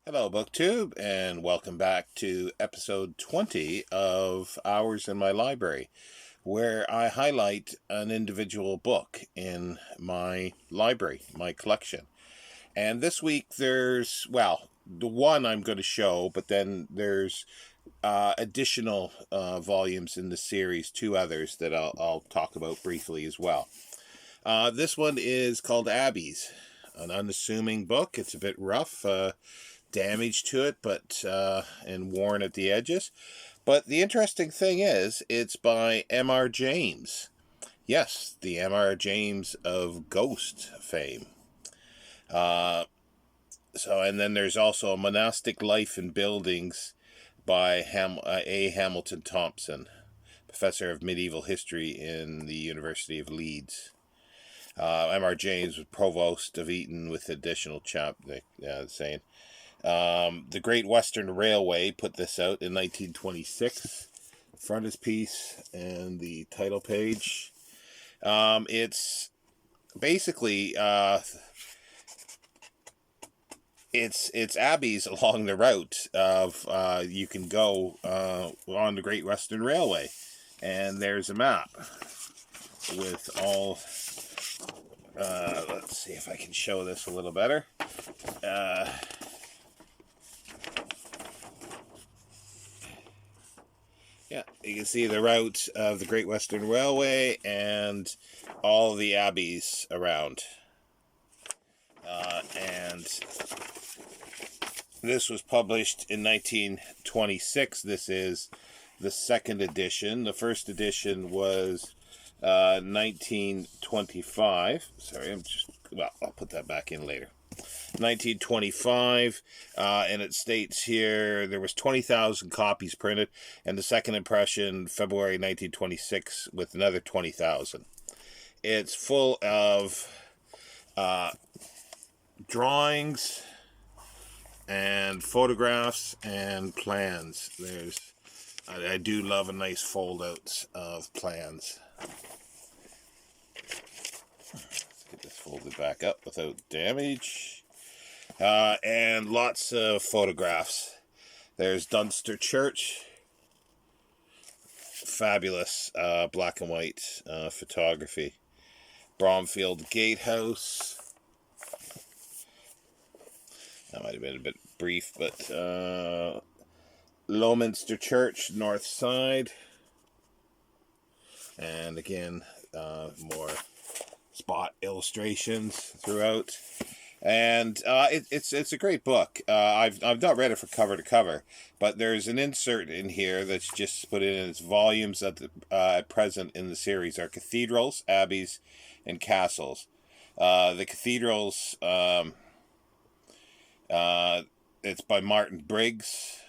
Hello, BookTube, and welcome back to episode 20 of Hours in My Library, where I highlight an individual book in my library, my collection. And this week the one I'm going to show, but then there's additional volumes in the series, two others that I'll talk about briefly as well. This one is called Abbeys, an unassuming book. It's a bit rough. Damage to it, but and worn at the edges. But the interesting thing is, it's by M.R. James. Yes, the M.R. James of Ghost fame. And then there's also A Monastic Life in Buildings by A. Hamilton Thompson, professor of medieval history in the University of Leeds. M.R. James was provost of Eton with additional saying. The Great Western Railway put this out in 1926. Frontispiece and the title page. It's basically it's Abbeys along the route of you can go on the Great Western Railway, and there's a map with all. Let's see if I can show this a little better. Yeah, you can see the route of the Great Western Railway and all the abbeys around. And this was published in 1926. This is the second edition. The first edition was 1925. Sorry, I'll put that back in later. 1925, and it states here there was 20,000 copies printed, and the second impression February 1926 with another 20,000. It's full of drawings and photographs and plans. I do love a nice fold out of plans. Let's get this folded back up without damage. And lots of photographs. There's Dunster Church. Fabulous black and white photography. Bromfield Gatehouse. That might have been a bit brief, but Lowminster Church, north side. And again, more spot illustrations throughout. And it's a great book. I've not read it from cover to cover, but there's an insert in here that's just put in its volumes at present in the series are cathedrals, abbeys, and castles. The cathedrals, it's by Martin Briggs.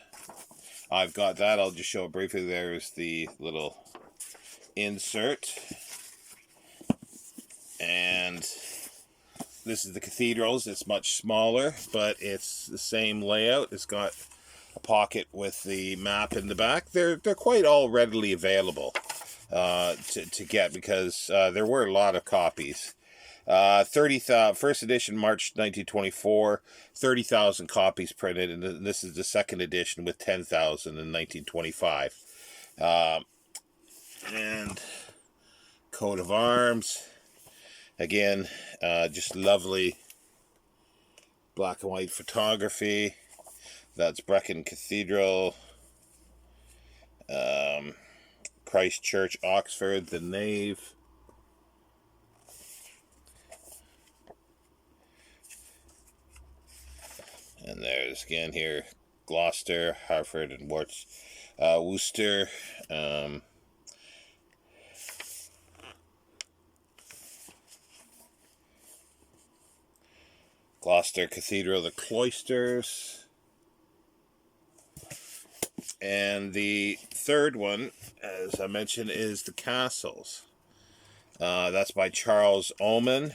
I've got that. I'll just show it briefly. There's the little insert, and this is the cathedrals. It's much smaller, but it's the same layout. It's got a pocket with the map in the back. They're quite all readily available to get because there were a lot of copies. 30,000 first edition March 1924, 30,000 copies printed, and this is the second edition with 10,000 in 1925. And coat of arms. Again, just lovely black and white photography. That's Brecon Cathedral, Christ Church, Oxford, the nave. And there's again here Gloucester, Hartford, and Worcester. Gloucester Cathedral, the cloisters. And the third one, as I mentioned, is the castles. That's by Charles Oman,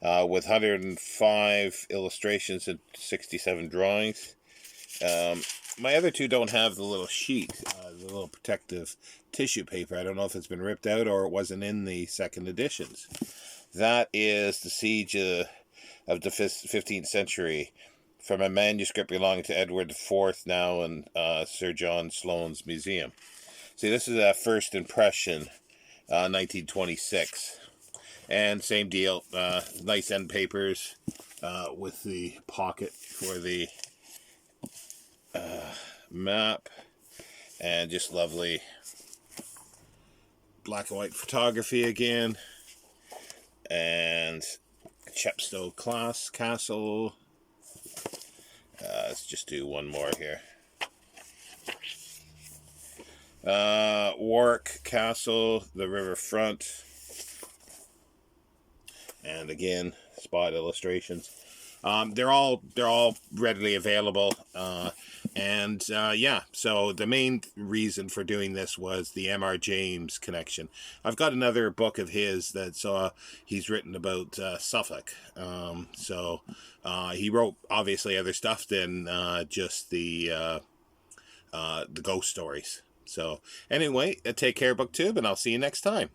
with 105 illustrations and 67 drawings. My other two don't have the little sheet, the little protective tissue paper. I don't know if it's been ripped out or it wasn't in the second editions. That is the Siege of the 15th century from a manuscript belonging to Edward IV, now in Sir John Sloane's museum. See, this is a first impression, 1926. And same deal, nice end papers with the pocket for the map, and just lovely black and white photography again, and Chepstow Castle. Let's just do one more here. Warwick Castle, the riverfront, and again spot illustrations. They're all readily available, and yeah. So the main reason for doing this was the M.R. James connection. I've got another book of his that he's written about Suffolk. So he wrote obviously other stuff than just the ghost stories. So anyway, take care, BookTube, and I'll see you next time.